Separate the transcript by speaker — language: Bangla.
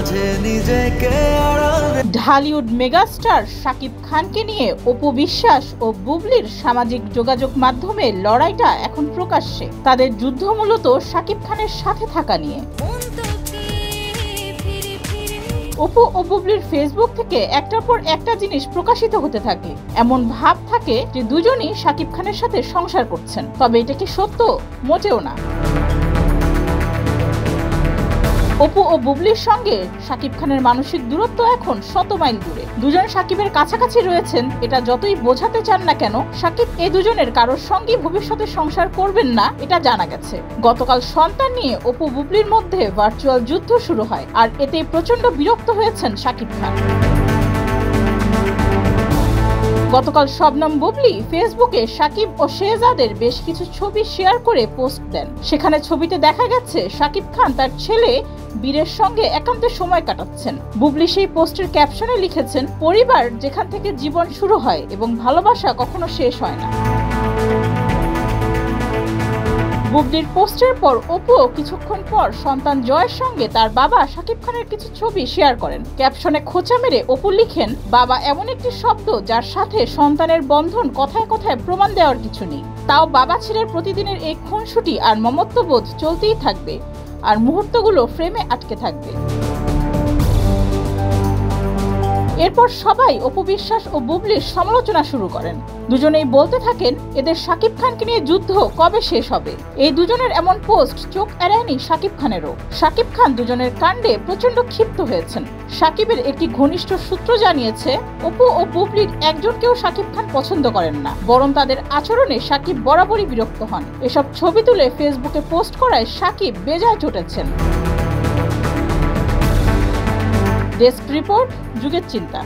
Speaker 1: মাঝে নিজেকে
Speaker 2: ঢালিউড মেগাস্টার শাকিব খানকে নিয়ে অপু বিশ্বাস ও বুবলির সামাজিক যোগাযোগ মাধ্যমে লড়াইটা এখন প্রকাশ্যে। তাদের যুদ্ধ মূলত শাকিব খানের সাথে থাকা নিয়ে। অপু ও বুবলির ফেসবুক থেকে একটার পর একটা জিনিস প্রকাশিত হতে থাকে। এমন ভাব থাকে যে দুজনই শাকিব খানের সাথে সংসার করছেন, তবে এটা কি সত্য? মোটেও না। অপু ও বুবলির সঙ্গে শাকিব খানের মানসিক দূরত্ব এখন 100 মাইল দূরে। দুজন শাকিবের কাছাকাছি রয়েছেন, এটা যতই বোঝাতে চান না কেন, শাকিব এই দুজনের কারোর সঙ্গে ভবিষ্যতে সংসার করবেন না, এটা জানা গেছে। গতকাল সন্তান নিয়ে অপু বুবলির মধ্যে ভার্চুয়াল যুদ্ধ শুরু হয়, আর এতে প্রচন্ড বিরক্ত হয়েছেন শাকিব খান। গতকাল শবনম বুবলি ফেসবুকে শাকিব ও শেহজাদের বেশ কিছু ছবি শেয়ার করে পোস্ট দেন। সেখানে ছবিতে দেখা গেছে শাকিব খান তার ছেলে বীরের সঙ্গে একান্তে সময় কাটাচ্ছেন। বুবলি সেই পোস্টের ক্যাপশনে লিখেছেন, পরিবার যেখান থেকে জীবন শুরু হয় এবং ভালোবাসা কখনো শেষ হয় না। বুবলির পোস্টের পর অপুও কিছুক্ষণ পর সন্তান জয়ের সঙ্গে তার বাবা শাকিব খানের কিছু ছবি শেয়ার করেন। ক্যাপশনে খোঁচা মেরে অপু লিখেন, বাবা এমন একটি শব্দ যার সাথে সন্তানের বন্ধন কথায় কথায় প্রমাণ দেওয়ার কিছু নেই। তাও বাবা ছেলের প্রতিদিনের এই খুনসুটি আর মমত্ববোধ চলতেই থাকবে, আর মুহূর্তগুলো ফ্রেমে আটকে থাকবে। এরপর সবাই অপু বিশ্বাস ও বুবলির সমালোচনা শুরু করেন। দুজনেই বলতে থাকেন, এদের শাকিব খানকে নিয়ে যুদ্ধ কবে শেষ হবে। এই দুজনের এমন পোস্ট চোখ এড়ায়নি শাকিব খানেরও। শাকিব খান দুজনের কাণ্ডে প্রচন্ড ক্ষিপ্ত হয়েছেন। শাকিবের একটি ঘনিষ্ঠ সূত্র জানিয়েছে, অপু ও বুবলির একজনকেও শাকিব খান পছন্দ করেন না, বরং তাদের আচরণে শাকিব বরাবরই বিরক্ত হন। এসব ছবি তুলে ফেসবুকে পোস্ট করায় শাকিব বেজায় চটেছেন। ডেস্ক রিপোর্ট, যুগের চিন্তা।